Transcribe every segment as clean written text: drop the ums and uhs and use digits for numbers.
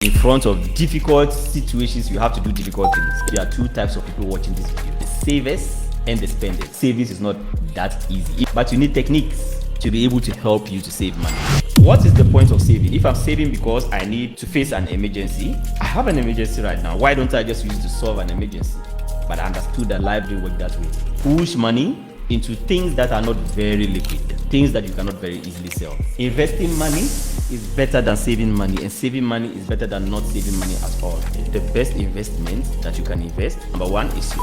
In front of difficult situations, you have to do difficult things. There are two types of people watching this video: the savers and the spenders. Savings is not that easy, but you need techniques to be able to help you to save money. What is the point of saving? If I'm saving because I need to face an emergency, I have an emergency right now. Why don't I just use it to solve an emergency? But I understood that life didn't work that way. Push money into things that are not very liquid, things that you cannot very easily sell. Investing money is better than saving money, and saving money is better than not saving money at all. The best investment that you can invest, number one, is you.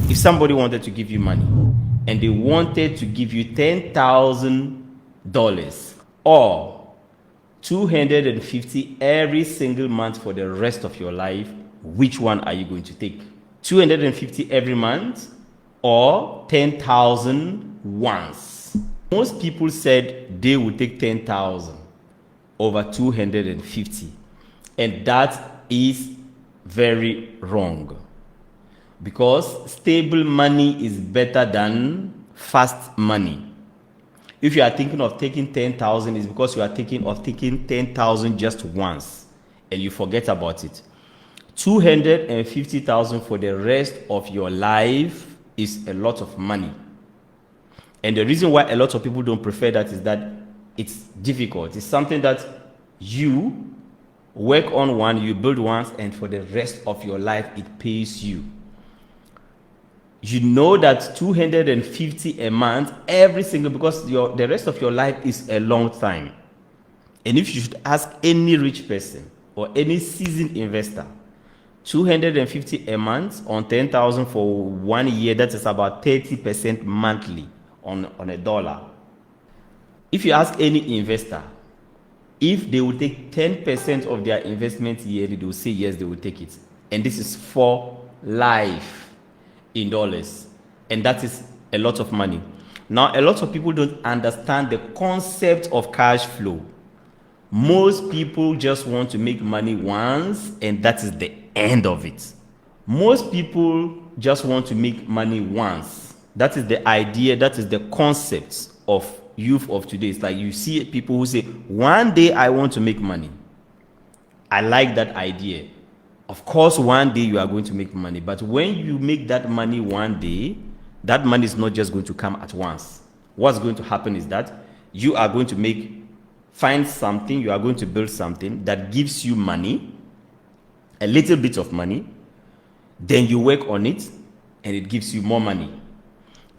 If somebody wanted to give you money and they wanted to give you $10,000 or $250 every single month for the rest of your life, which one are you going to take? $250 every month or 10,000 once? Most people said they would take 10,000 over 250, and that is very wrong, because stable money is better than fast money. If you are thinking of taking 10,000, it's because you are thinking of taking 10,000 just once and you forget about it. 250,000 for the rest of your life is a lot of money. And the reason why a lot of people don't prefer that is that it's difficult. It's something that you work on one, you build once, and for the rest of your life, it pays you. You know that 250 a month, every single, because the rest of your life is a long time. And if you should ask any rich person or any seasoned investor, 250 a month on 10,000 for 1 year, that is about 30% monthly on a dollar. If you ask any investor if they will take 10% of their investment yearly, they will say yes, they will take it. And this is for life in dollars. And that is a lot of money. Now, a lot of people don't understand the concept of cash flow. Most people just want to make money once, and that is the end of it. Most people just want to make money once. That is the idea, that is the concept of youth of today. It's like you see people who say, one day I want to make money. I like that idea. Of course, one day you are going to make money, but when you make that money one day, that money is not just going to come at once. What's going to happen is that you are going to find something, you are going to build something that gives you money, a little bit of money, then you work on it and it gives you more money.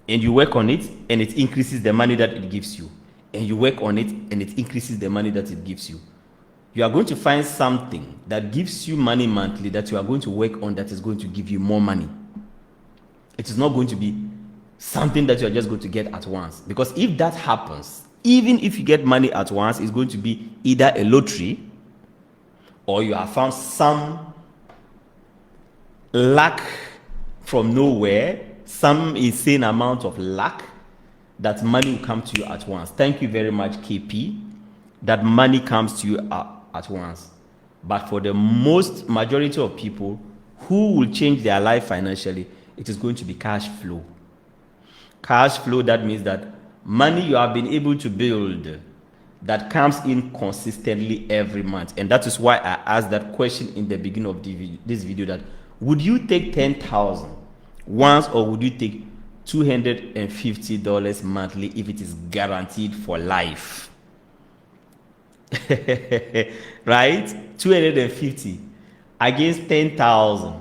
And you work on it and it increases the money that it gives you. And you work on it and it increases the money that it gives you. You are going to find something that gives you money monthly that you are going to work on that is going to give you more money. It is not going to be something that you are just going to get at once. Because if that happens, even if you get money at once, it's going to be either a lottery or you have found some luck from nowhere, some insane amount of luck that money will come to you at once. Thank you very much, KP. That money comes to you at once. But for the majority of people who will change their life financially, it is going to be cash flow. Cash flow, that means that money you have been able to build that comes in consistently every month. And that is why I asked that question in the beginning of this video, that would you take 10,000 once, or would you take $250 monthly if it is guaranteed for life? Right? 250 against 10,000.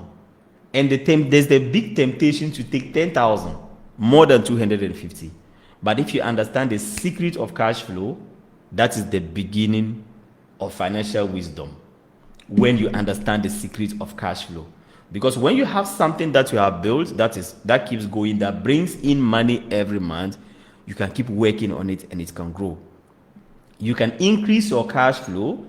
And there's the big temptation to take 10,000 more than 250. But if you understand the secret of cash flow, that is the beginning of financial wisdom. When you understand the secret of cash flow. Because when you have something that you have built that keeps going, that brings in money every month, you can keep working on it and it can grow. You can increase your cash flow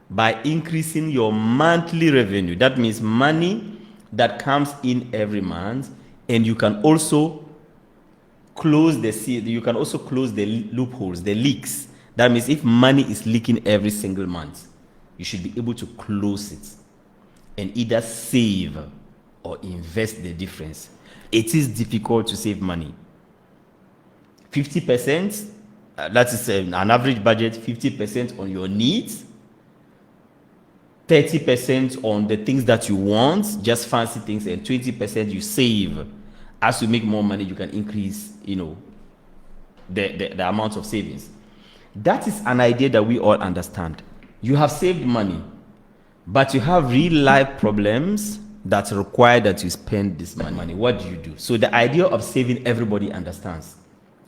by increasing your monthly revenue. That means money that comes in every month, and you can also close the loopholes, the leaks. That means if money is leaking every single month, you should be able to close it and either save or invest the difference. It is difficult to save money. 50%, that is an average budget, 50% on your needs, 30% on the things that you want, just fancy things, and 20% you save. As you make more money, you can increase, the amount of savings. That is an idea that we all understand. You have saved money, but you have real life problems that require that you spend this money. What do? So the idea of saving, everybody understands.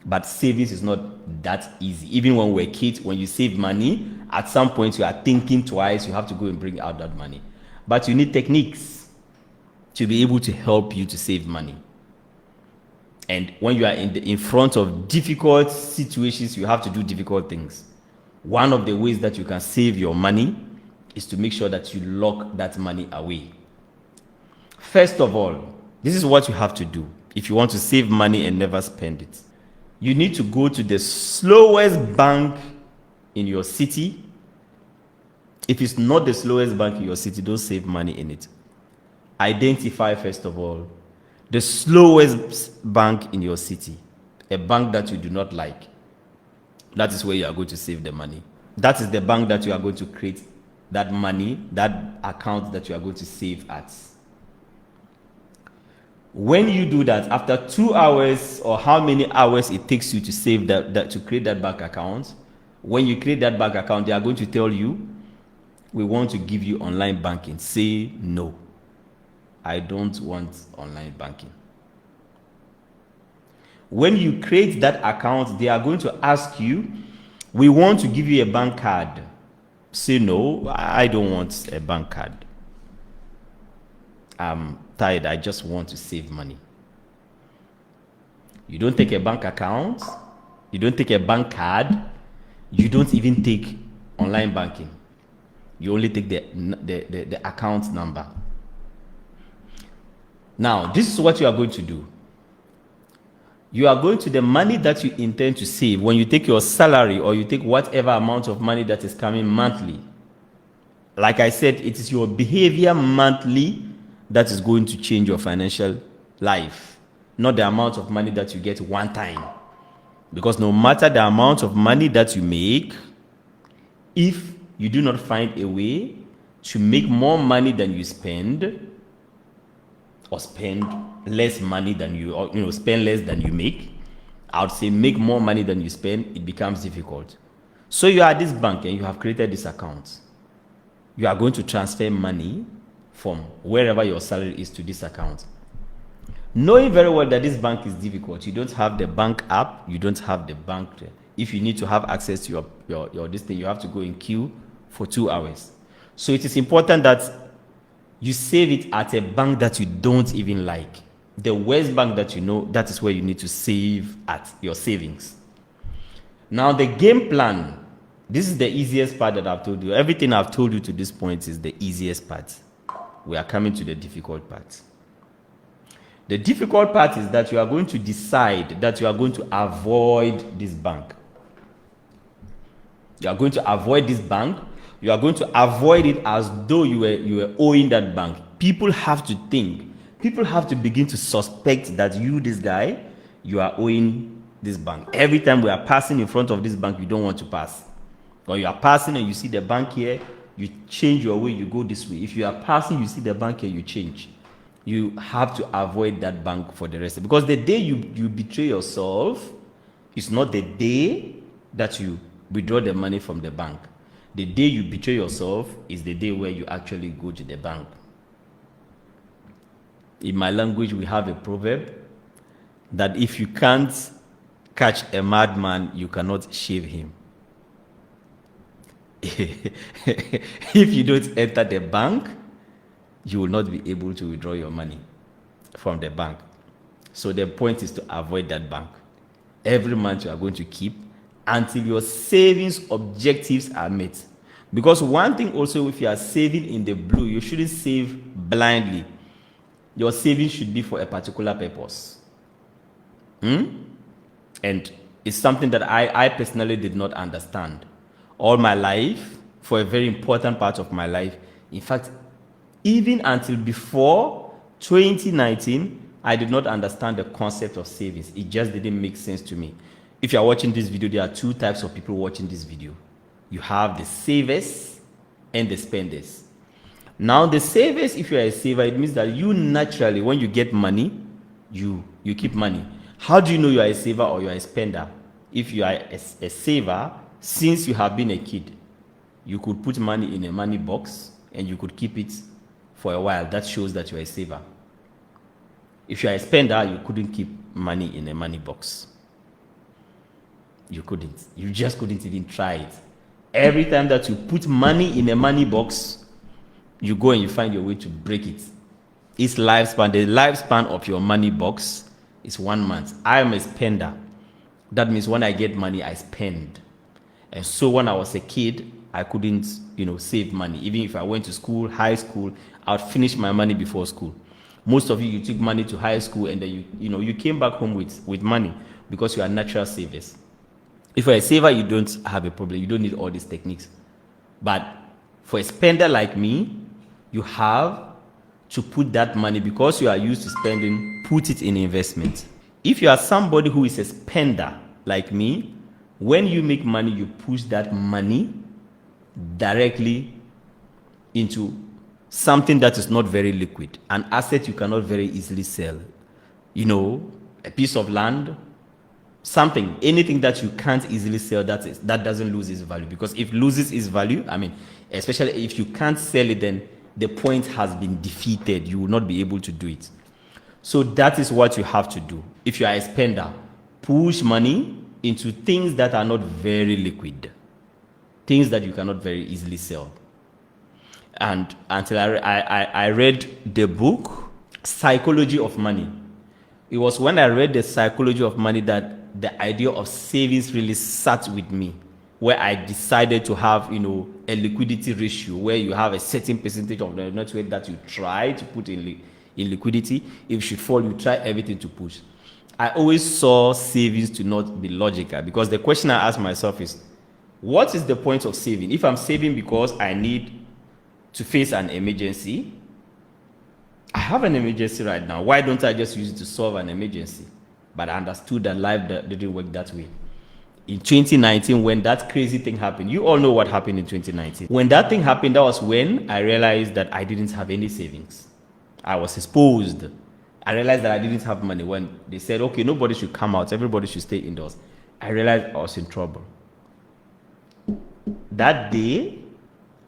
But savings is not that easy. Even when we're kids, when you save money, at some point you are thinking twice, you have to go and bring out that money. But you need techniques to be able to help you to save money. And when you are in front of difficult situations, you have to do difficult things. One of the ways that you can save your money is to make sure that you lock that money away. First of all, this is what you have to do if you want to save money and never spend it. You need to go to the slowest bank in your city. If it's not the slowest bank in your city, don't save money in it. Identify, first of all, the slowest bank in your city, a bank that you do not like. That is where you are going to save the money. That is the bank that you are going to create that money, that account that you are going to save at. When you do that, after 2 hours or how many hours it takes you to save that to create that bank account, when you create that bank account, they are going to tell you, we want to give you online banking. Say no. I don't want online banking. When you create that account, they are going to ask you, we want to give you a bank card. Say no, I don't want a bank card. I'm tired, I just want to save money. You don't take a bank account, you don't take a bank card, you don't even take online banking. You only take the account number. Now, this is what you are going to do. You are going to the money that you intend to save. When you take your salary or you take whatever amount of money that is coming monthly, like I said, it is your behavior monthly that is going to change your financial life, not the amount of money that you get one time. Because no matter the amount of money that you make, if you do not find a way to make more money than you spend, or spend less money than you, spend less than you make, I would say make more money than you spend, it becomes difficult. So you are at this bank and you have created this account. You are going to transfer money from wherever your salary is to this account. Knowing very well that this bank is difficult, you don't have the bank app, you don't have the bank. If you need to have access to your this thing, you have to go in queue for 2 hours. So it is important that you save it at a bank that you don't even like. The worst bank that you know, that is where you need to save at your savings. Now the game plan, this is the easiest part that I've told you. Everything I've told you to this point is the easiest part. We are coming to the difficult part. The difficult part is that you are going to decide that you are going to avoid this bank. You are going to avoid this bank. You are going to avoid it as though you were owing that bank. People have to think. People have to begin to suspect that you, this guy, you are owing this bank. Every time we are passing in front of this bank, you don't want to pass. Or you are passing and you see the bank here, you change your way, you go this way. If you are passing, you see the bank here, you change. You have to avoid that bank for the rest. Because the day you betray yourself is not the day that you withdraw the money from the bank. The day you betray yourself is the day where you actually go to the bank. In my language, we have a proverb that if you can't catch a madman, you cannot shave him. If you don't enter the bank, you will not be able to withdraw your money from the bank. So the point is to avoid that bank. Every month you are going to keep until your savings objectives are met. Because one thing also, if you are saving in the blue, you shouldn't save blindly. Your savings should be for a particular purpose. And it's something that I personally did not understand. All my life, for a very important part of my life, in fact, even until before 2019, I did not understand the concept of savings. It just didn't make sense to me. If you are watching this video, there are two types of people watching this video. You have the savers and the spenders. Now, the savers, if you are a saver, it means that you naturally, when you get money, you keep money. How do you know you are a saver or you are a spender? If you are a saver, since you have been a kid, you could put money in a money box and you could keep it for a while. That shows that you are a saver. If you are a spender, you couldn't keep money in a money box. You couldn't. You just couldn't even try it. Every time that you put money in a money box, you go and you find your way to break it. Its lifespan, the lifespan of your money box is 1 month. I am a spender. That means when I get money, I spend. And so when I was a kid, I couldn't, save money. Even if I went to school, high school, I would finish my money before school. Most of you took money to high school and then you came back home with money because you are natural savers. If you're a saver, you don't have a problem. You don't need all these techniques. But for a spender like me, you have to put that money, because you are used to spending, put it in investment. If you are somebody who is a spender like me, when you make money, you push that money directly into something that is not very liquid, an asset you cannot very easily sell. A piece of land, something, anything that you can't easily sell, that doesn't lose its value. Because if it loses its value, especially if you can't sell it, then the point has been defeated. You will not be able to do it. So that is what you have to do. If you are a spender, push money into things that are not very liquid, things that you cannot very easily sell. And until I read the book, Psychology of Money. It was when I read the Psychology of Money that the idea of savings really sat with me, where I decided to have, a liquidity ratio where you have a certain percentage of the net worth that you try to put in liquidity. If it should fall, you try everything to push. I always saw savings to not be logical, because the question I ask myself is, what is the point of saving? If I'm saving because I need to face an emergency, I have an emergency right now. Why don't I just use it to solve an emergency? But I understood that life didn't work that way. In 2019, when that crazy thing happened, you all know what happened in 2019. When that thing happened, that was when I realized that I didn't have any savings. I was exposed. I realized that I didn't have money. When they said, okay, nobody should come out, everybody should stay indoors, I realized I was in trouble. That day,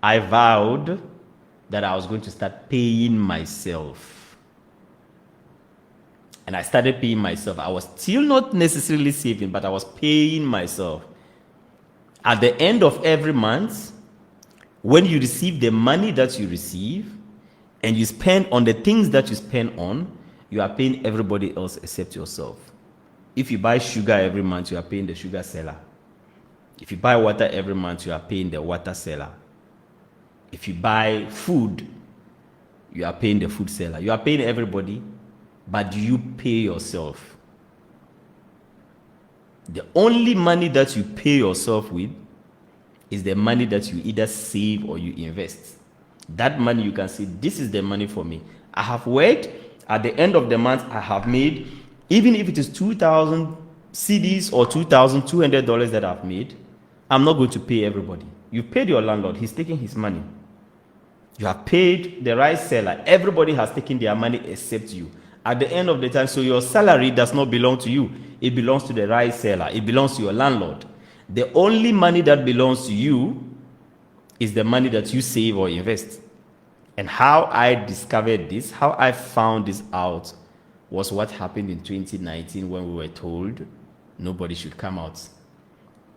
I vowed that I was going to start paying myself. And I started paying myself. I was still not necessarily saving, but I was paying myself. At the end of every month, when you receive the money that you receive, and you spend on the things that you spend on, you are paying everybody else except yourself. If you buy sugar every month, you are paying the sugar seller. If you buy water every month, you are paying the water seller. If you buy food, you are paying the food seller. You are paying everybody, but do you pay yourself? The only money that you pay yourself with is the money that you either save or you invest. That money, you can say, this is the money for me. I have worked. At the end of the month, I have made, even if it is 2,000 CDs or $2,200 that I've made, I'm not going to pay everybody. You paid your landlord. He's taking his money. You have paid the rice seller. Everybody has taken their money except you. At the end of the time, so your salary does not belong to you. It belongs to the rice seller. It belongs to your landlord. The only money that belongs to you is the money that you save or invest. And how I discovered this, how I found this out, was what happened in 2019 when we were told nobody should come out.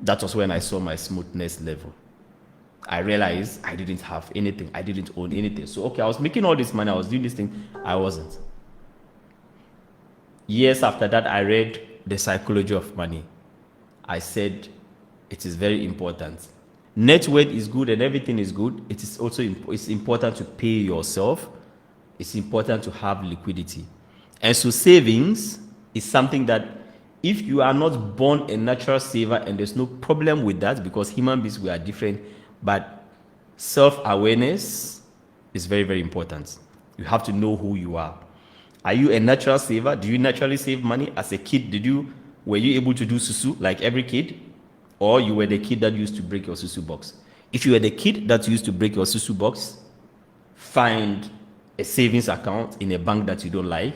That was when I saw my smoothness level. I realized I didn't have anything. I didn't own anything. So, okay, I was making all this money. I was doing this thing. I wasn't. Years after that, I read The Psychology of Money. I said, it is very important. Net worth is good and everything is good. It is also it's important to pay yourself. It's important to have liquidity. And so savings is something that if you are not born a natural saver, and there's no problem with that, because human beings, we are different, but self-awareness is very, very important. You have to know who you are. Are you a natural saver? Do you naturally save money? As a kid, were you able to do susu like every kid? Or you were the kid that used to break your susu box? If you were the kid that used to break your susu box, find a savings account in a bank that you don't like,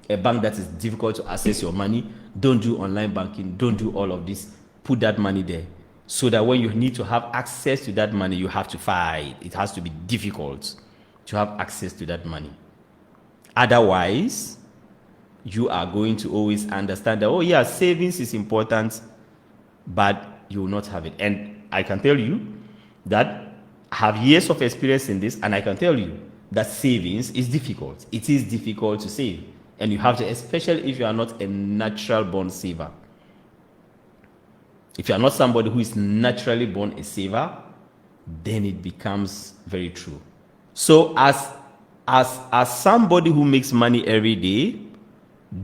a bank that is difficult to access your money. Don't do online banking. Don't do all of this. Put that money there so that when you need to have access to that money, you have to fight. It has to be difficult to have access to that money. Otherwise, you are going to always understand that, oh yeah, savings is important, but you will not have it. And I can tell you that I have years of experience in this, and I can tell you that savings is difficult. It is difficult to save. And you have to, especially if you are not a natural born saver. If you are not somebody who is naturally born a saver, then it becomes very true. So as somebody who makes money every day,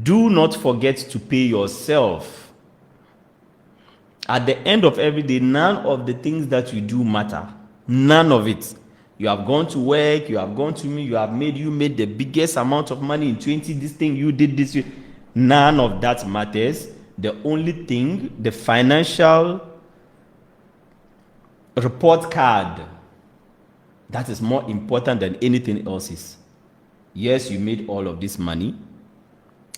do not forget to pay yourself. At the end of every day, none of the things that you do matter. None of it. You have gone to work, you have gone to me, you made the biggest amount of money in 20, this thing you did this. None of that matters. The only thing, the financial report card, that is more important than anything else is. Yes, you made all of this money.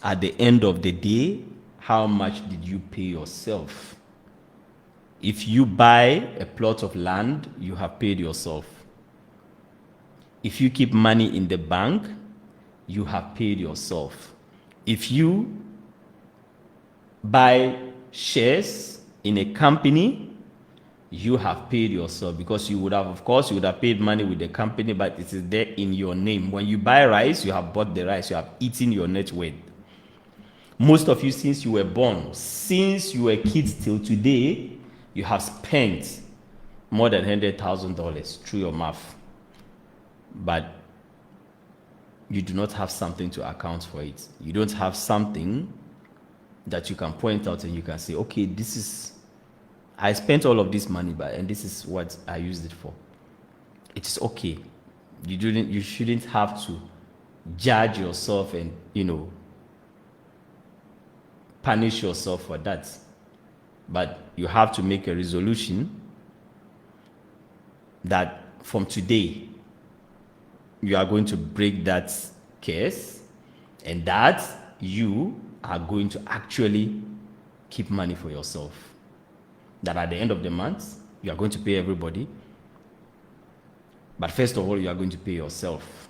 At the end of the day, how much did you pay yourself? If you buy a plot of land, you have paid yourself. If you keep money in the bank, you have paid yourself. If you buy shares in a company, you have paid yourself, because you would have paid money with the company, but it is there in your name. When you buy rice, you have bought the rice, you have eaten your net worth. Most of you, since you were born, since you were kids till today, you have spent more than $100,000 through your mouth. But you do not have something to account for it. You don't have something that you can point out and you can say, okay, I spent all of this money, and this is what I used it for. It is okay. You shouldn't have to judge yourself and, punish yourself for that. But you have to make a resolution that from today, you are going to break that curse, and that you are going to actually keep money for yourself. That at the end of the month, you are going to pay everybody. But first of all, you are going to pay yourself.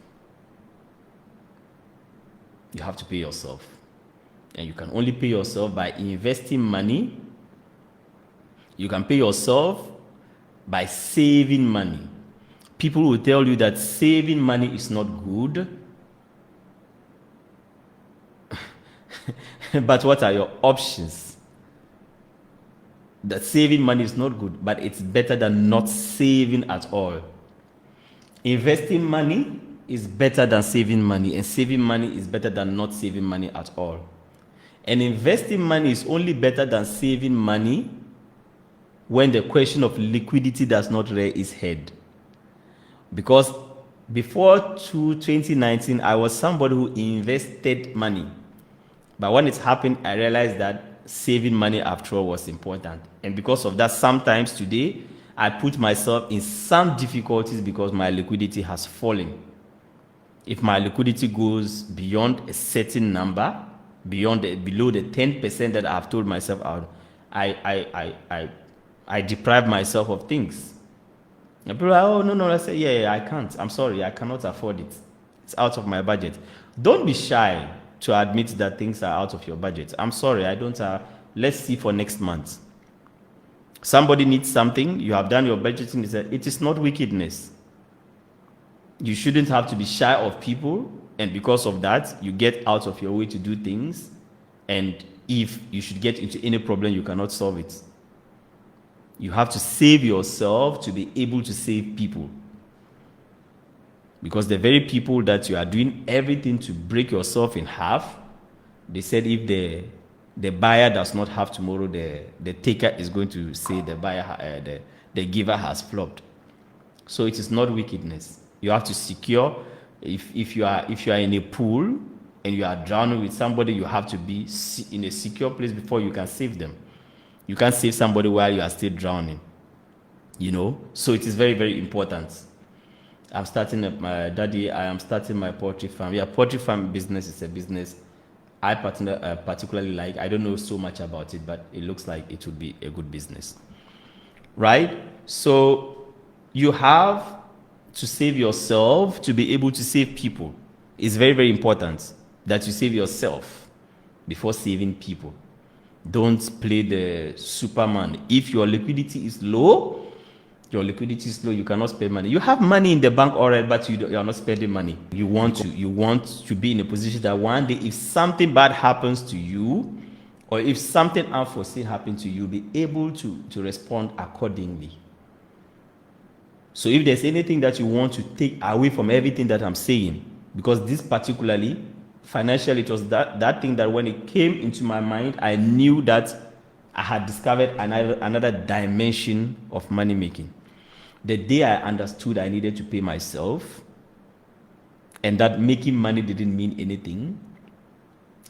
You have to pay yourself. And you can only pay yourself by investing money. You can pay yourself by saving money. People will tell you that saving money is not good. But what are your options? That saving money is not good, but it's better than not saving at all. Investing money is better than saving money, and saving money is better than not saving money at all. And investing money is only better than saving money when the question of liquidity does not rear its head. Because before 2019, I was somebody who invested money. But when it happened, I realized that saving money after all was important. And because of that, sometimes today, I put myself in some difficulties because my liquidity has fallen. If my liquidity goes beyond a certain number, below the 10% that I've told myself out, I deprive myself of things. And people are, oh, no, I say, yeah, I can't. I'm sorry, I cannot afford it. It's out of my budget. Don't be shy to admit that things are out of your budget. I'm sorry, I don't. Let's see for next month. Somebody needs something, you have done your budgeting, it is not wickedness. You shouldn't have to be shy of people, and because of that, you get out of your way to do things, and if you should get into any problem, you cannot solve it. You have to save yourself to be able to save people. Because the very people that you are doing everything to break yourself in half, they said if the buyer does not have tomorrow, the taker is going to say the giver has flopped. So it is not wickedness. You have to secure. If you are in a pool and you are drowning with somebody, you have to be in a secure place before you can save them. You can't save somebody while you are still drowning. So it is very, very important. I'm starting my daddy. I am starting my poultry farm. Yeah, poultry farm business is a business I particularly like. I don't know so much about it, but it looks like it would be a good business, right? So you have to save yourself to be able to save people. It's very, very important that you save yourself before saving people. Don't play the Superman. If your liquidity is low, you cannot spend money. You have money in the bank already, but you are not spending money. You want to be in a position that one day, if something bad happens to you, or if something unforeseen happens to you, be able to respond accordingly. So if there's anything that you want to take away from everything that I'm saying, because this particularly, financially, it was that thing that when it came into my mind, I knew that I had discovered another dimension of money making. The day I understood I needed to pay myself, and that making money didn't mean anything,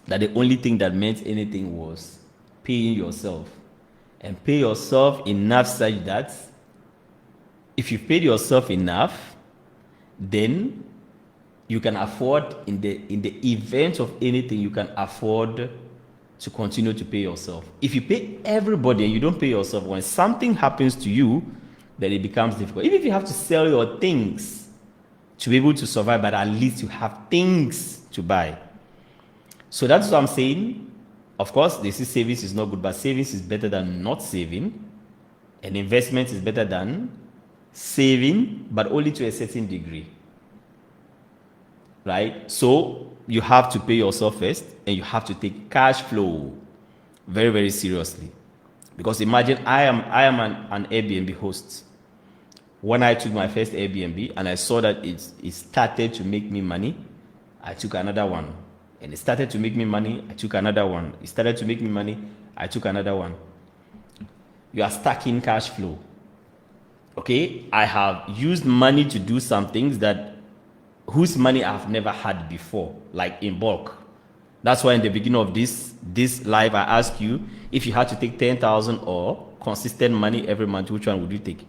that the only thing that meant anything was paying yourself. And pay yourself enough such that if you paid yourself enough, then you can afford, in the event of anything, you can afford to continue to pay yourself. If you pay everybody and you don't pay yourself, when something happens to you, then it becomes difficult. Even if you have to sell your things to be able to survive, but at least you have things to buy. So that's what I'm saying. Of course, they say savings is not good, but savings is better than not saving. And investment is better than saving, but only to a certain degree. Right? So you have to pay yourself first, and you have to take cash flow very, very seriously. Because imagine I am an Airbnb host. When I took my first Airbnb and I saw that it started to make me money, I took another one. And it started to make me money, I took another one. It started to make me money, I took another one. You are stacking cash flow. Okay? I have used money to do some things whose money I've never had before, like in bulk. That's why in the beginning of this live, I asked you, if you had to take 10,000 or consistent money every month, which one would you take?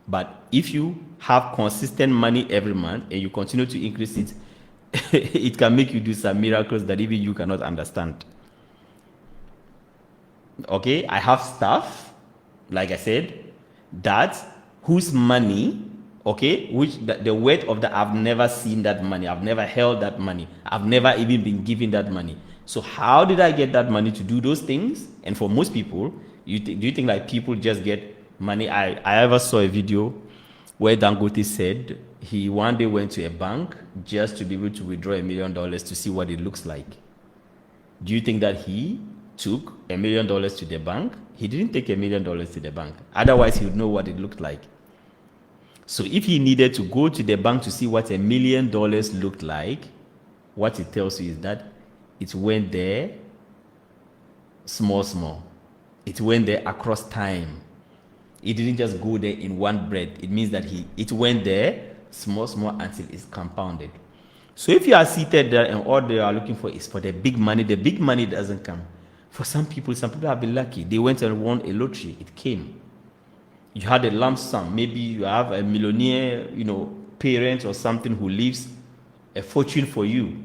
But if you have consistent money every month and you continue to increase it, it can make you do some miracles that even you cannot understand. Okay, I have staff, like I said, whose money, okay, which the weight of that, I've never seen that money, I've never held that money, I've never even been given that money. So how did I get that money to do those things? And for most people, do you think like people just get money? I ever saw a video where Dangote said he one day went to a bank just to be able to withdraw $1 million to see what it looks like. Do you think that he took $1 million to the bank? He didn't take $1 million to the bank. Otherwise, he would know what it looked like. So if he needed to go to the bank to see what $1 million looked like, what it tells you is that it went there small. It went there across time. It didn't just go there in one breath. It means that it went there small until it's compounded. So if you are seated there and all they are looking for is for the big money doesn't come. For some people have been lucky. They went and won a lottery. It came. You had a lump sum. Maybe you have a millionaire, parent or something who leaves a fortune for you.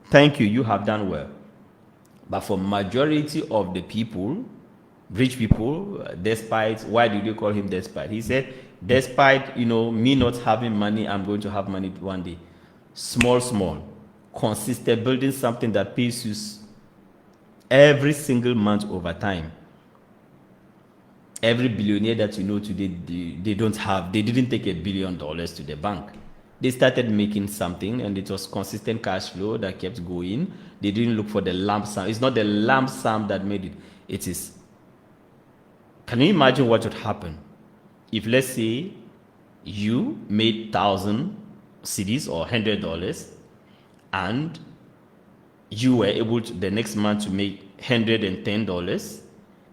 Thank you. You have done well. But for majority of the people, rich people, despite, why did you call him despite? He said, despite, me not having money, I'm going to have money one day. Small, consistent, building something that pays you every single month over time. Every billionaire that you know today, they didn't take $1 billion to the bank. They started making something, and it was consistent cash flow that kept going. They didn't look for the lump sum. It's not the lump sum that made it. It is. Can you imagine what would happen if, let's say, you made 1,000 cedis or $100, and you were able to the next month to make $110,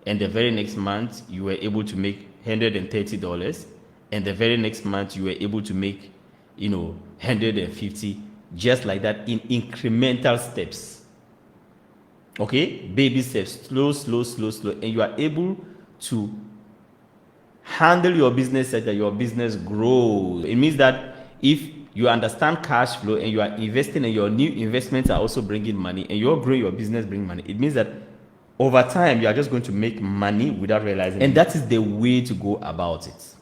and the very next month you were able to make $130, and the very next month you were able to make 150, just like that, in incremental steps. Okay, baby steps, slow, and you are able to handle your business such that your business grows. It means that if you understand cash flow and you are investing and your new investments are also bringing money and you're growing your business, bring money, it means that over time you are just going to make money without realizing it. And that is the way to go about it.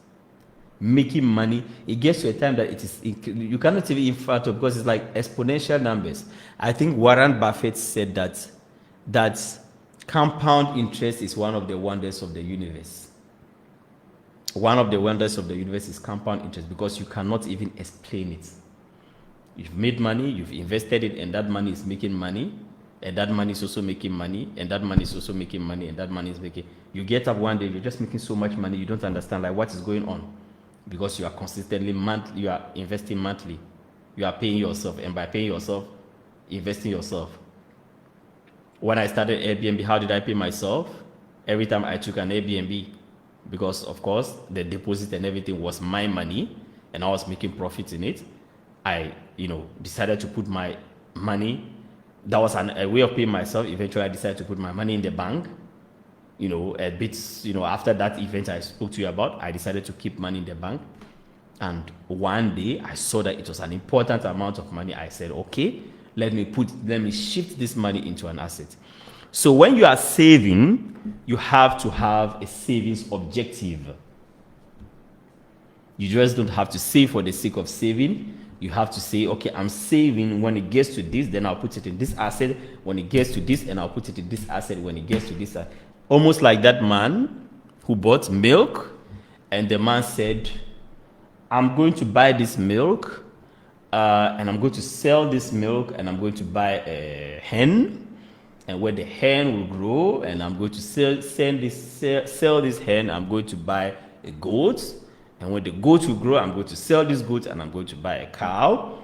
Making money, it gets to a time that it is, you cannot even infer to, because it's like exponential numbers. I think Warren Buffett said that compound interest is one of the wonders of the universe. One of the wonders of the universe is compound interest, because you cannot even explain it. You've made money, you've invested it, and that money is making money, and that money is also making money, and that money is also making money, and that money is making. You get up one day, you're just making so much money, you don't understand like what is going on, because you are consistently you are investing monthly, you are paying yourself, and by paying yourself, investing yourself. When I started Airbnb, how did I pay myself? Every time I took an Airbnb, because of course the deposit and everything was my money and I was making profits in it, I decided to put my money. That was a way of paying myself. Eventually I decided to put my money in the bank. A bit, after that event I spoke to you about, I decided to keep money in the bank. And one day I saw that it was an important amount of money. I said, okay, let me shift this money into an asset. So when you are saving, you have to have a savings objective. You just don't have to save for the sake of saving. You have to say, okay, I'm saving. When it gets to this, then I'll put it in this asset. When it gets to this, and I'll put it in this asset. When it gets to this, almost like that man who bought milk, and the man said, I'm going to buy this milk, and I'm going to sell this milk, and I'm going to buy a hen. And when the hen will grow, and I'm going to sell this hen, I'm going to buy a goat. And when the goat will grow, I'm going to sell this goat, and I'm going to buy a cow.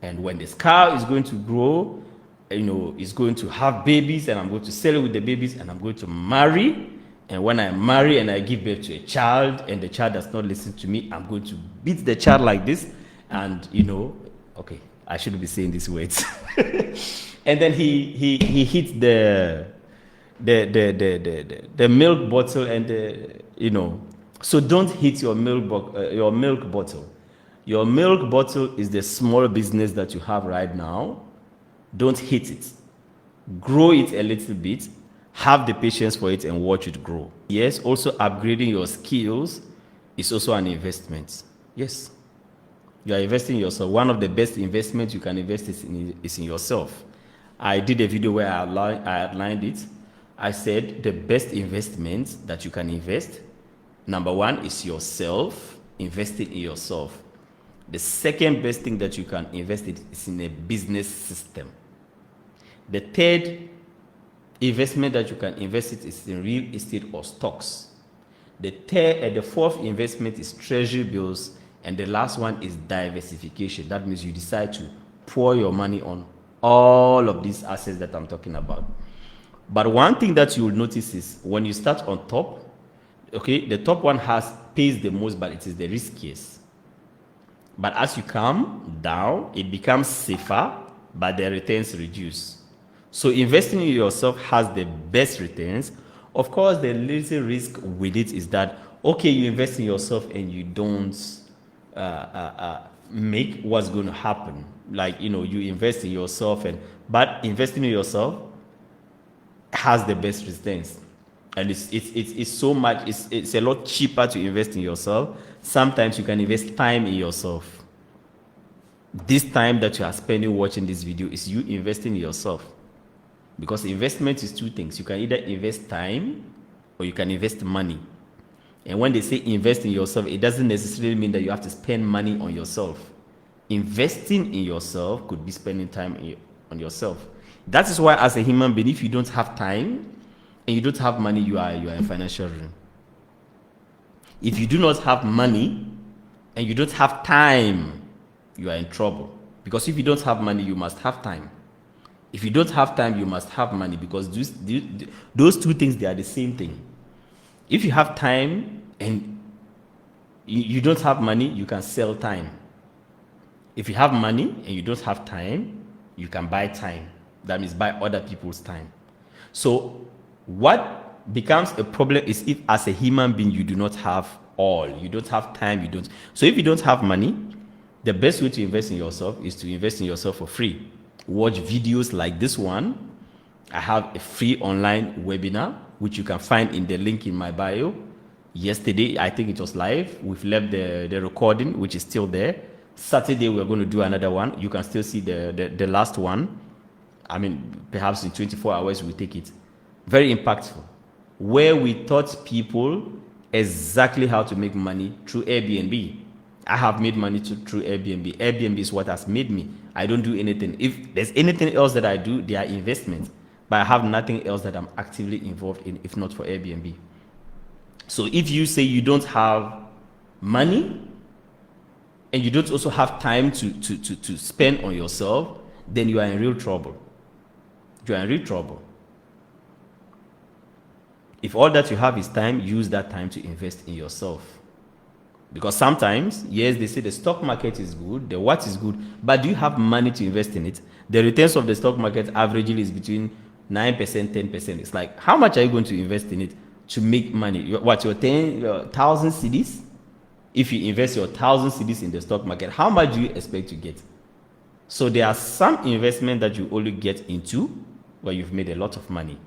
And when this cow is going to grow, it's going to have babies, and I'm going to sell it with the babies, and I'm going to marry. And when I marry and I give birth to a child, and the child does not listen to me, I'm going to beat the child like this. And okay, I shouldn't be saying these words. And then he hit the milk bottle, and so don't hit your milk bottle. Your milk bottle is the small business that you have right now. Don't hit it. Grow it a little bit. Have the patience for it and watch it grow. Yes, also upgrading your skills is also an investment. Yes, you are investing in yourself. One of the best investments you can invest is in yourself. I did a video where I outlined it. I said the best investment that you can invest, number one, is yourself, investing in yourself. The second best thing that you can invest in is in a business system. The third investment that you can invest in is in real estate or stocks. The fourth investment is treasury bills, and the last one is diversification. That means you decide to pour your money on all of these assets that I'm talking about. But one thing that you will notice is when you start on top, okay, the top one pays the most, but it is the riskiest. But as you come down, it becomes safer, but the returns reduce. So investing in yourself has the best returns. Of course, the little risk with it is that, okay, you invest in yourself and you don't make what's going to happen. Like, you invest in yourself, but investing in yourself has the best returns. And it's so much, it's a lot cheaper to invest in yourself. Sometimes you can invest time in yourself. This time that you are spending watching this video is you investing in yourself. Because investment is two things. You can either invest time or you can invest money. And when they say invest in yourself, it doesn't necessarily mean that you have to spend money on yourself. Investing in yourself could be spending time on yourself. That is why, as a human being, if you don't have time and you don't have money, you are in financial ruin. If you do not have money and you don't have time, you are in trouble. Because if you don't have money, you must have time. If you don't have time, you must have money, because those two things, they are the same thing. If you have time and you don't have money, you can sell time. If you have money and you don't have time, you can buy time. That means buy other people's time. So what becomes a problem is if, as a human being, you do not have all. You don't have time. So if you don't have money The best way to invest in yourself is to invest in yourself for free. Watch videos like this one. I have a free online webinar, which you can find in the link in my bio. Yesterday, I think it was live. We've left the recording, which is still there. Saturday, we're going to do another one. You can still see the last one. I mean, perhaps in 24 hours, we'll take it. Very impactful. Where we taught people exactly how to make money through Airbnb. I have made money through Airbnb. Airbnb is what has made me. I don't do anything. If there's anything else that I do, they are investments. But I have nothing else that I'm actively involved in, if not for Airbnb. So if you say you don't have money, and you don't also have time to spend on yourself, then you are in real trouble. You are in real trouble. If all that you have is time, use that time to invest in yourself. Because sometimes, yes, they say the stock market is good, the what is good, but do you have money to invest in it? The returns of the stock market averagely is between 9%, 10%. It's like, how much are you going to invest in it to make money? What, your 10,000 cedis? If you invest your 1,000 cedis in the stock market, how much do you expect to get? So there are some investment that you only get into where you've made a lot of money,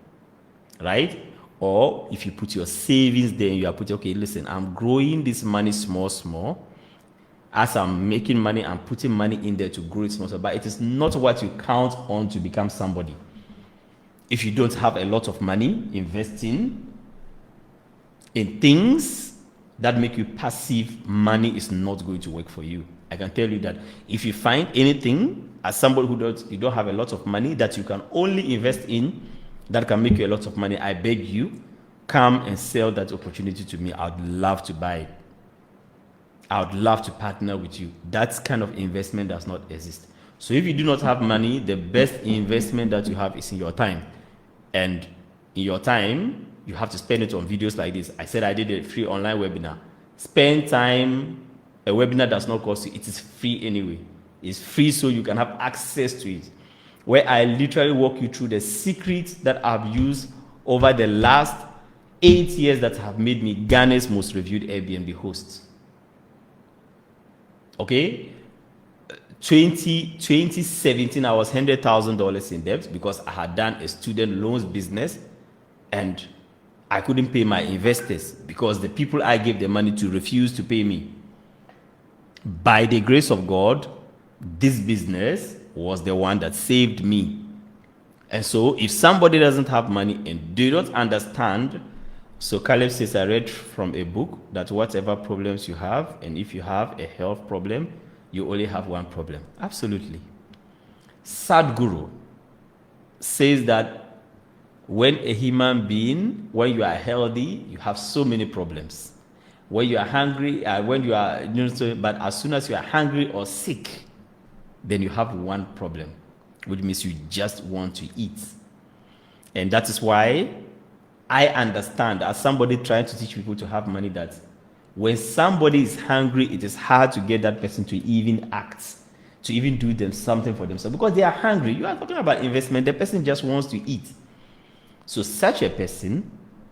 right? Or if you put your savings there, you are putting, okay, listen, I'm growing this money small. As I'm making money, I'm putting money in there to grow it small. But it is not what you count on to become somebody. If you don't have a lot of money, investing in things that make you passive, money is not going to work for you. I can tell you that. If you find anything, as somebody you don't have a lot of money that you can only invest in, that can make you a lot of money, I beg you, come and sell that opportunity to me. I'd love to buy it. I would love to partner with you. That kind of investment does not exist. So if you do not have money, the best investment that you have is in your time. And in your time, you have to spend it on videos like this. I said I did a free online webinar. Spend time. A webinar does not cost you. It is free anyway. It's free so you can have access to it, where I literally walk you through the secrets that I've used over the last 8 years that have made me Ghana's most reviewed Airbnb host. Okay? 2017, I was $100,000 in debt because I had done a student loans business and I couldn't pay my investors because the people I gave the money to refused to pay me. By the grace of God, this business was the one that saved me. And so if somebody doesn't have money and do not understand, so Caleb says, I read from a book that whatever problems you have, and if you have a health problem, you only have one problem. Absolutely. Sadhguru says that when a human being, when you are healthy, you have so many problems. When you are hungry, when you are, but as soon as you are hungry or sick, then you have one problem, which means you just want to eat. And that is why I understand, as somebody trying to teach people to have money, that when somebody is hungry, it is hard to get that person to even act, to even do them something for themselves, because they are hungry. You are talking about investment. The person just wants to eat. So such a person,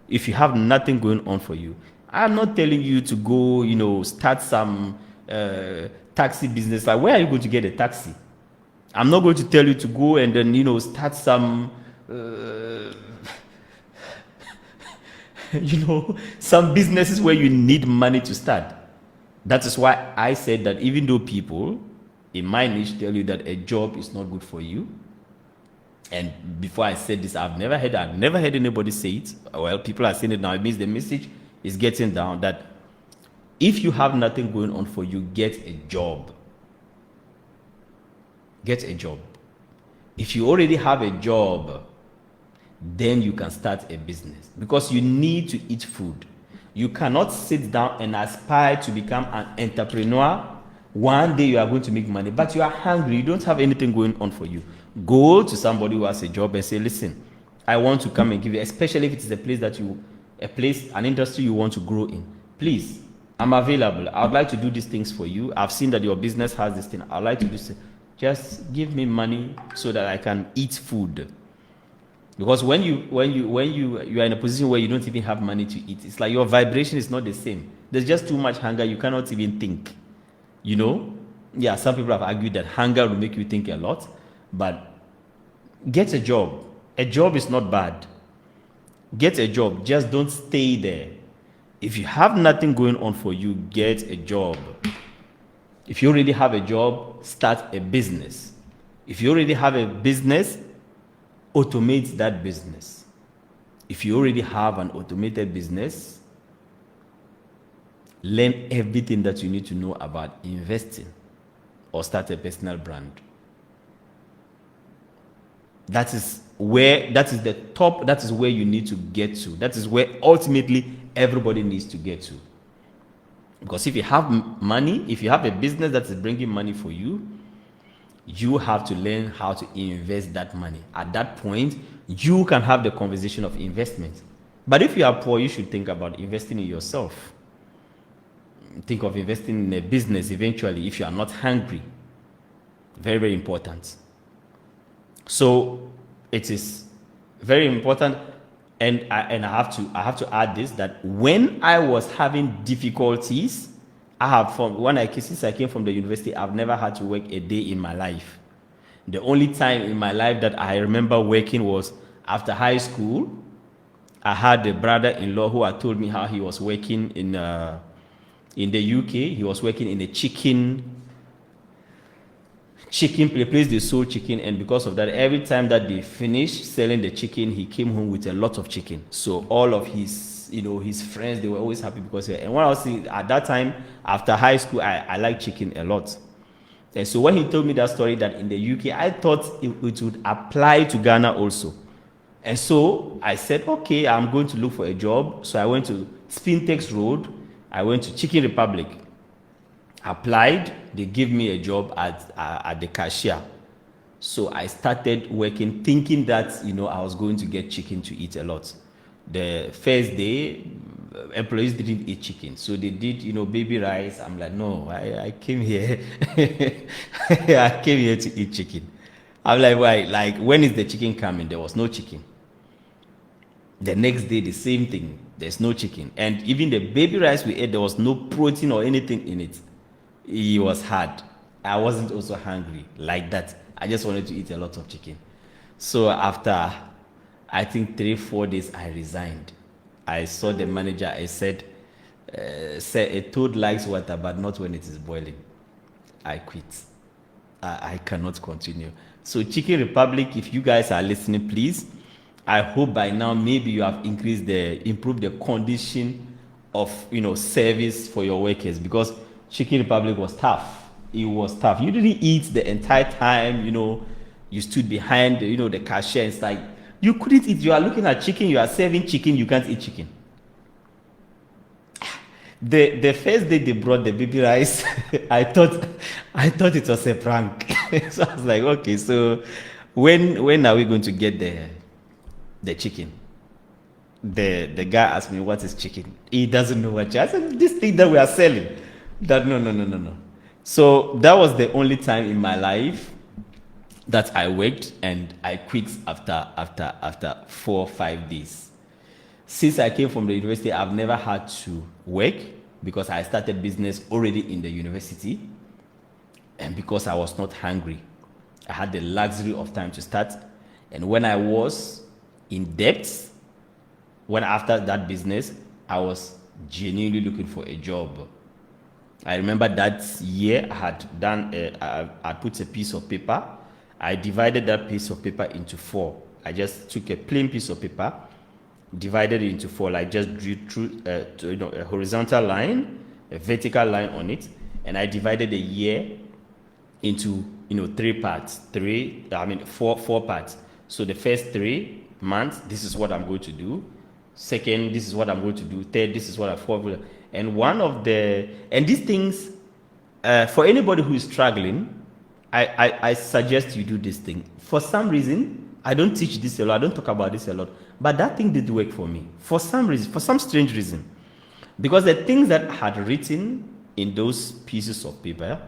if you have nothing going on for you, I'm not telling you to go, start some taxi business. Like, where are you going to get a taxi? I'm not going to tell you to go and then, start some, some businesses where you need money to start. That is why I said that even though people in my niche tell you that a job is not good for you, and before I said this, I've never heard anybody say it. Well, people are saying it now. It means the message is getting down that if you have nothing going on for you, get a job. Get a job. If you already have a job, then you can start a business, because you need to eat food. You cannot sit down and aspire to become an entrepreneur. One day you are going to make money, but you are hungry. You don't have anything going on for you. Go to somebody who has a job and say, listen, I want to come and give you, especially if it is an industry you want to grow in. Please, I'm available. I would like to do these things for you. I've seen that your business has this thing. I'd like to do this. Just give me money so that I can eat food. Because when you are in a position where you don't even have money to eat, it's like your vibration is not the same. There's just too much hunger. You cannot even think. Yeah, some people have argued that hunger will make you think a lot, but get a job. A job is not bad. Get a job, just don't stay there. If you have nothing going on for you, get a job. If you already have a job, start a business. If you already have a business, automate that business. If you already have an automated business, learn everything that you need to know about investing or start a personal brand. That is the top, that is where you need to get to. That is where ultimately everybody needs to get to. Because if you have money, if you have a business that is bringing money for you, you have to learn how to invest that money. At that point, you can have the conversation of investment. But if you are poor, you should think about investing in yourself. Think of investing in a business eventually if you are not hungry. Very, very important. So it is very important, and I have to add this, that when I was having difficulties, since I came from the university, I've never had to work a day in my life. The only time in my life that I remember working was after high school. I had a brother-in-law who had told me how he was working in the UK. He was working in a chicken place they sold chicken, and because of that, every time that they finished selling the chicken, he came home with a lot of chicken. So all of his friends, they were always happy because, and when I was at that time after high school, I liked chicken a lot. And so when he told me that story, that in the UK, I thought it would apply to Ghana also. And so I said, okay, I'm going to look for a job. So I went to Spintex Road. I went to Chicken Republic. Applied, they gave me a job at the cashier. So I started working thinking that, I was going to get chicken to eat a lot. The first day, employees didn't eat chicken. So they did, baby rice. I'm like, no, I came here. I came here to eat chicken. I'm like, why? Like, when is the chicken coming? There was no chicken. The next day, the same thing. There's no chicken. And even the baby rice we ate, there was no protein or anything in it. It was hard. I wasn't also hungry like that. I just wanted to eat a lot of chicken. So after, I think 3-4 days, I resigned. I saw the manager. I said, a toad likes water, but not when it is boiling. I quit. I cannot continue. So Chicken Republic, if you guys are listening, please, I hope by now maybe you have improved the condition of service for your workers, because Chicken Republic was tough. It was tough. You didn't eat the entire time. You stood behind the cashier. It's like you couldn't eat. You are looking at chicken. You are serving chicken. You can't eat chicken. The first day they brought the baby rice, I thought it was a prank. So I was like, okay, so when are we going to get the chicken? The guy asked me, what is chicken? He doesn't know what chicken. I said, this thing that we are selling. That no. So that was the only time in my life that I worked, and I quit after 4 or 5 days. Since I came from the university, I've never had to work because I started business already in the university, and because I was not hungry. I had the luxury of time to start. And when I was in debt, after that business, I was genuinely looking for a job. I remember that year I had done, I put a piece of paper. I divided that piece of paper into 4. I just took a plain piece of paper, divided it into 4. Like just drew through, a horizontal line, a vertical line on it, and I divided the year into 3 parts. 4 parts. So the first 3 months, this is what I'm going to do. Second, this is what I'm going to do. Third, this is what I'm. And these things, for anybody who is struggling, I suggest you do this thing. For some reason, I don't teach this a lot. I don't talk about this a lot. But that thing did work for me. For some reason, for some strange reason. Because the things that I had written in those pieces of paper,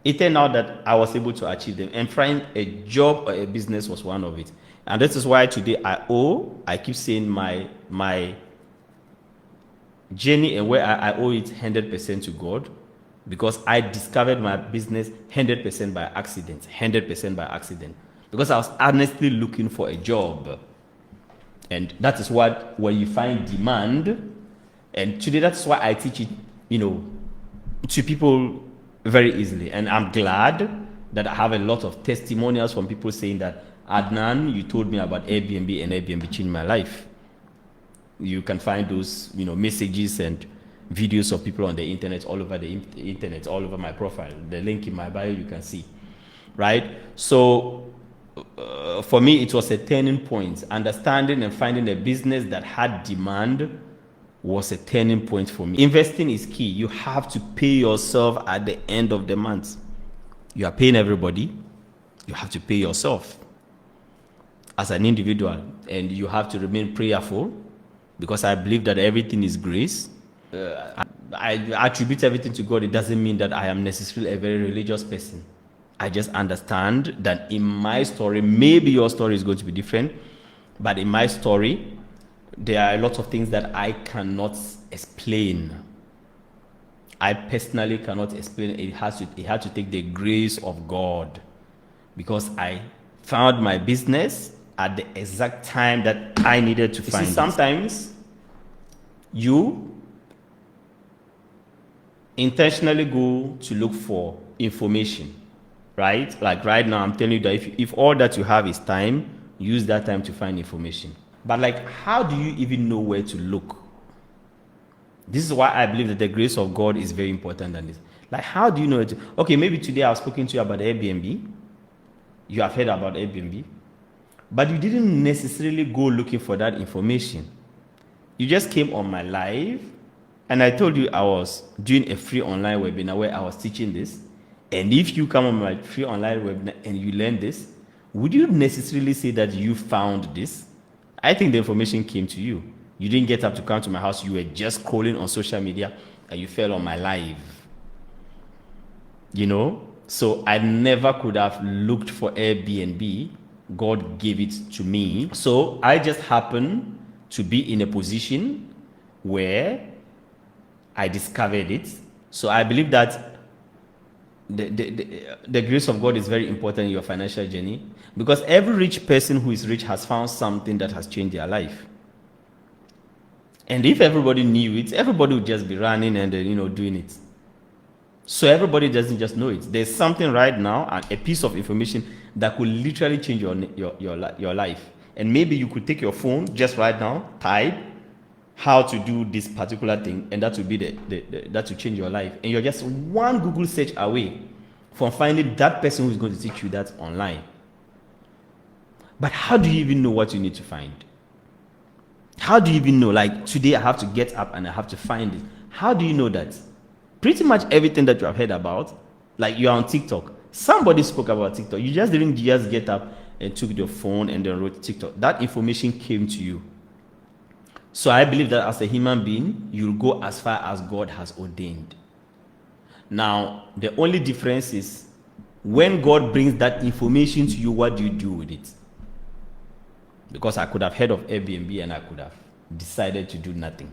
it turned out that I was able to achieve them. And find a job or a business was one of it. And this is why today I keep saying my journey and where I owe it 100% to God. because I discovered my business 100% by accident, 100% by accident, because I was honestly looking for a job. And that is what, when you find demand, and today that's why I teach it, to people very easily. And I'm glad that I have a lot of testimonials from people saying that, Adnan, you told me about Airbnb, and Airbnb changed my life. You can find those, messages and videos of people on the internet, all over the internet, all over my profile. The link in my bio, you can see, right? So for me, it was a turning point. Understanding and finding a business that had demand was a turning point for me. Investing is key. You have to pay yourself at the end of the month. You are paying everybody. You have to pay yourself as an individual, and you have to remain prayerful, because I believe that everything is grace. I attribute everything to God. It doesn't mean that I am necessarily a very religious person. I just understand that in my story, maybe your story is going to be different, but in my story, there are a lot of things that I cannot explain. I personally cannot explain. It had to take the grace of God, because I found my business at the exact time that I needed to find it. Sometimes you intentionally go to look for information, right? Like right now, I'm telling you that if all that you have is time, use that time to find information. But like, how do you even know where to look? This is why I believe that the grace of God is very important than this. Like, how do you know it? Okay, maybe today I've spoken to you about Airbnb. You have heard about Airbnb, but you didn't necessarily go looking for that information. You just came on my live, and I told you I was doing a free online webinar where I was teaching this. And if you come on my free online webinar and you learn this, would you necessarily say that you found this? I think the information came to you. You didn't get up to come to my house. You were just scrolling on social media and you fell on my live. So I never could have looked for Airbnb. God gave it to me. So I just happened to be in a position where I discovered it. So I believe that the grace of God is very important in your financial journey, because every rich person who is rich has found something that has changed their life. And if everybody knew it, everybody would just be running and doing it. So everybody doesn't just know it. There's something right now, a piece of information that could literally change your life. And maybe you could take your phone just right now, type how to do this particular thing, and that will be that will change your life. And you're just one Google search away from finding that person who's going to teach you that online. But how do you even know what you need to find? How do you even know? Like, today I have to get up and I have to find it. How do you know that? Pretty much everything that you have heard about, like you're on TikTok. Somebody spoke about TikTok. You just didn't just get up and took your phone and then wrote TikTok. That information came to you. So I believe that as a human being, you'll go as far as God has ordained. Now, the only difference is when God brings that information to you, what do you do with it? Because I could have heard of Airbnb and I could have decided to do nothing.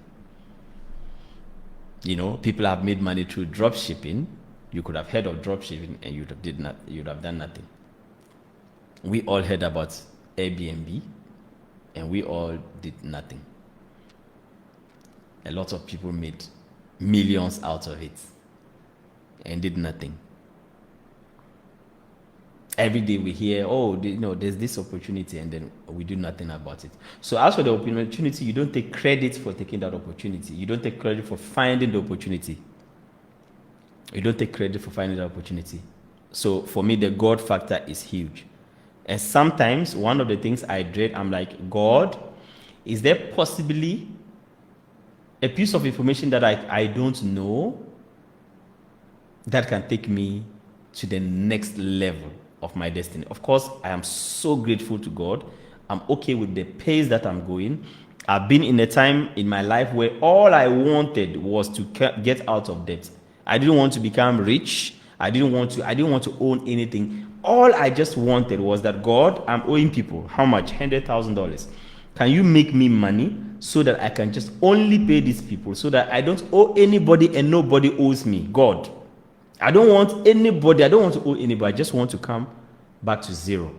People have made money through drop shipping. You could have heard of drop shipping and you'd have done nothing. We all heard about Airbnb and we all did nothing. A lot of people made millions out of it and did nothing. Every day we hear, there's this opportunity, and then we do nothing about it. So as for the opportunity, you don't take credit for taking that opportunity. You don't take credit for finding the opportunity. You don't take credit for finding the opportunity. So for me, the God factor is huge. And sometimes one of the things I dread, I'm like, God, is there possibly a piece of information that I don't know that can take me to the next level of my destiny? Of course, I am so grateful to God. I'm okay with the pace that I'm going. I've been in a time in my life where all I wanted was to get out of debt. I didn't want to become rich. I didn't want to own anything. All I just wanted was that, God, I'm owing people how much? $100,000. Can you make me money so that I can just only pay these people, so that I don't owe anybody and nobody owes me? God, I don't want anybody, I don't want to owe anybody. I just want to come back to zero.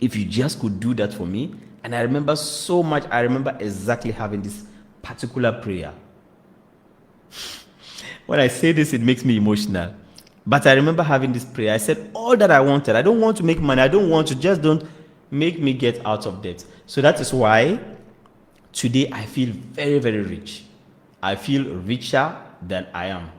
If you just could do that for me. And I remember so much, I remember exactly having this particular prayer. When I say this, it makes me emotional. But I remember having this prayer. I said, all that I wanted, I don't want to make money. I don't want to, just don't make me get out of debt. So that is why today I feel very, very rich. I feel richer than I am.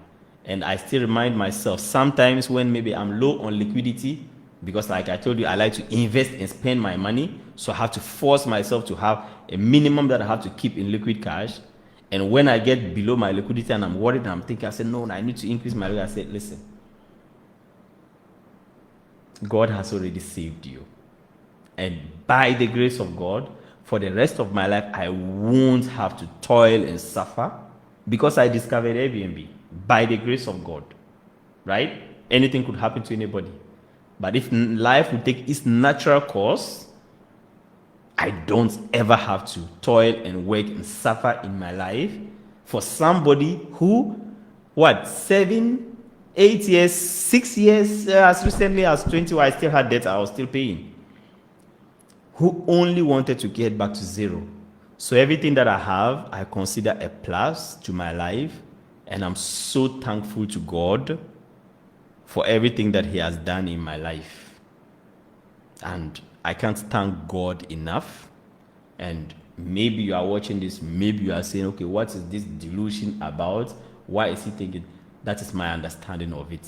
And I still remind myself sometimes when maybe I'm low on liquidity, because like I told you, I like to invest and spend my money. So I have to force myself to have a minimum that I have to keep in liquid cash. And when I get below my liquidity and I'm worried and I'm thinking, I said, no, I need to increase my liquidity. I said, listen, God has already saved you. And by the grace of God, for the rest of my life, I won't have to toil and suffer because I discovered Airbnb by the grace of God, right? Anything could happen to anybody. But if life would take its natural course, I don't ever have to toil and work and suffer in my life for somebody who, 7, 8 years, 6 years, as recently as 20, I still had debt, I was still paying, who only wanted to get back to zero. So everything that I have, I consider a plus to my life, and I'm so thankful to God for everything that He has done in my life. And I can't thank God enough. And maybe you are watching this, maybe you are saying, okay, what is this delusion about? Why is he thinking? That is my understanding of it.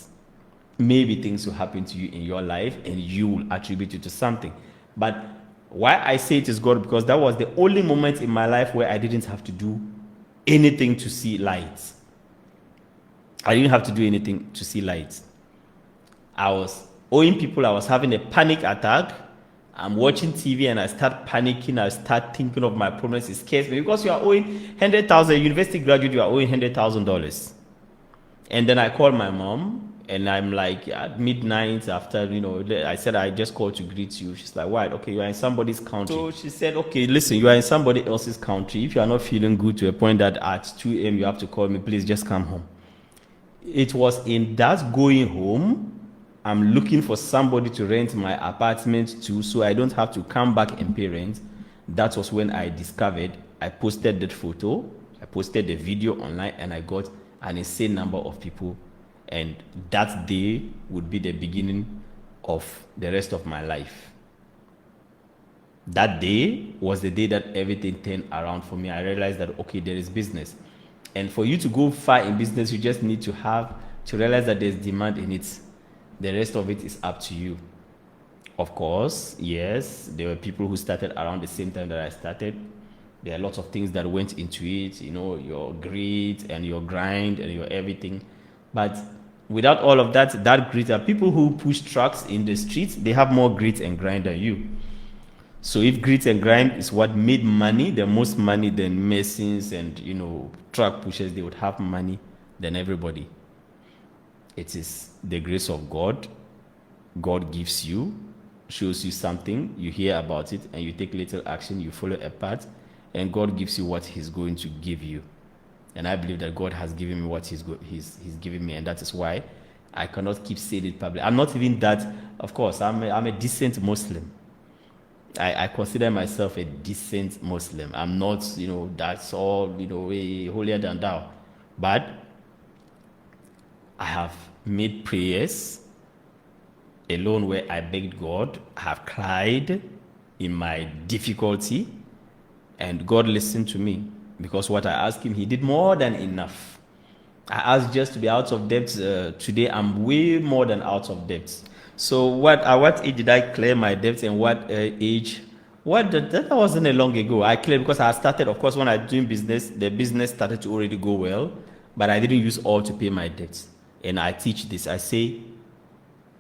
Maybe things will happen to you in your life and you will attribute it to something. But why I say it is God, because that was the only moment in my life where I didn't have to do anything to see light. I didn't have to do anything to see light. I was owing people, I was having a panic attack. I'm watching TV and I start panicking. I start thinking of my problems. It scares me because you are owing 100,000. University graduate, you are owing $100,000. And then I called my mom and I'm like at midnight after, I said, I just called to greet you. She's like, why? Okay, you are in somebody's country. So she said, okay, listen, you are in somebody else's country. If you are not feeling good to a point that at 2 a.m. you have to call me, please just come home. It was in that going home, I'm looking for somebody to rent my apartment to so I don't have to come back and pay rent. That was when I discovered, I posted that photo, I posted the video online, and I got an insane number of people. And that day would be the beginning of the rest of my life. That day was the day that everything turned around for me. I realized that, okay, there is business. And for you to go far in business, you just need to realize that there's demand in it. The rest of it is up to you. Of course, yes, there were people who started around the same time that I started. There are lots of things that went into it, your grit and your grind and your everything. But without all of that grit, are people who push trucks in the streets, they have more grit and grind than you. So if grit and grind is what made money, the most money than masons and, truck pushers, they would have money than everybody. It is the grace of God. God gives you, shows you something, you hear about it, and you take little action, you follow a path, and God gives you what He's going to give you. And I believe that God has given me what He's given me, and that is why I cannot keep saying it publicly. I'm not even that, of course, I'm a decent Muslim. I consider myself a decent Muslim. I'm not, that's all, way holier than thou. But I have made prayers alone where I begged God. I have cried in my difficulty, and God listened to me because what I asked Him, He did more than enough. I asked just to be out of debt. Today, I'm way more than out of debt. So at what age did I clear my debts, and what age? That wasn't a long ago. I cleared because I started, of course, when I was doing business, the business started to already go well, but I didn't use all to pay my debts. And I teach this. I say,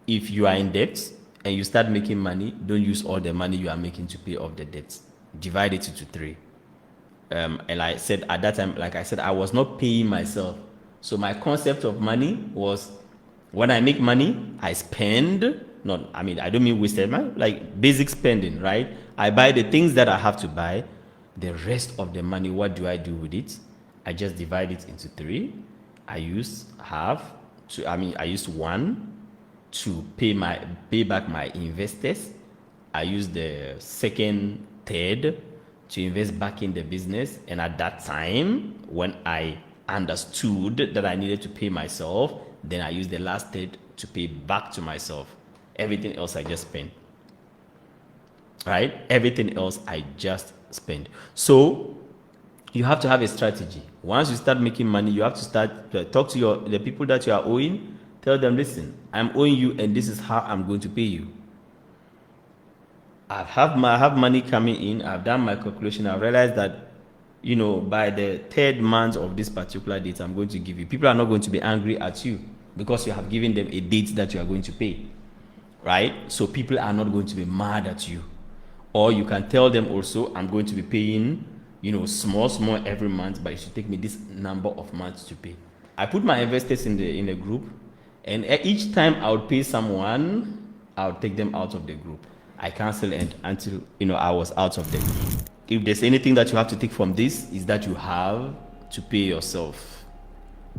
if you are in debt and you start making money, don't use all the money you are making to pay off the debts. Divide it into 3. And I said at that time, like I said, I was not paying myself. So my concept of money was, when I make money, I spend. I don't mean wasted money, like basic spending, right? I buy the things that I have to buy. The rest of the money, what do I do with it? I just divide it into 3. I use half I used one to pay back my investors. I used the second, third to invest back in the business. And at that time, when I understood that I needed to pay myself, then I used the last third to pay back to myself. Everything else I just spent. Right? Everything else I just spent. So you have to have a strategy. Once you start making money, you have to start to talk to the people that you are owing. Tell them, listen, I'm owing you, and this is how I'm going to pay you. I have money coming in. I've done my calculation. I realized that, by the third month of this particular date, I'm going to give you. People are not going to be angry at you because you have given them a date that you are going to pay, right? So people are not going to be mad at you. Or you can tell them also, I'm going to be paying, small every month, but it should take me this number of months to pay. I put my investors in the group, and each time I would pay someone, I would take them out of the group. I cancel until I was out of the group. If there's anything that you have to take from this, is that you have to pay yourself.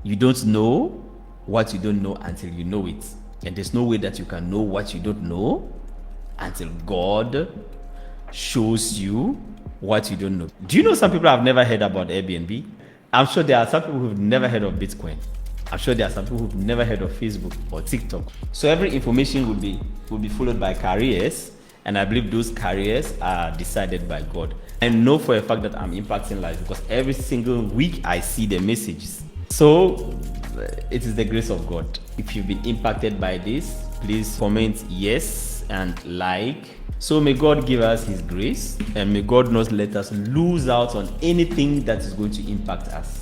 You don't know what you don't know until you know it. And there's no way that you can know what you don't know until God shows you what you don't know. Do you know some people have never heard about Airbnb? I'm sure there are some people who've never heard of Bitcoin. I'm sure there are some people who've never heard of Facebook or TikTok. So every information will be followed by careers, and I believe those careers are decided by God. I know for a fact that I'm impacting lives because every single week I see the messages. So it is the grace of God. If you've been impacted by this, please comment yes and like. So may God give us his grace, and may God not let us lose out on anything that is going to impact us.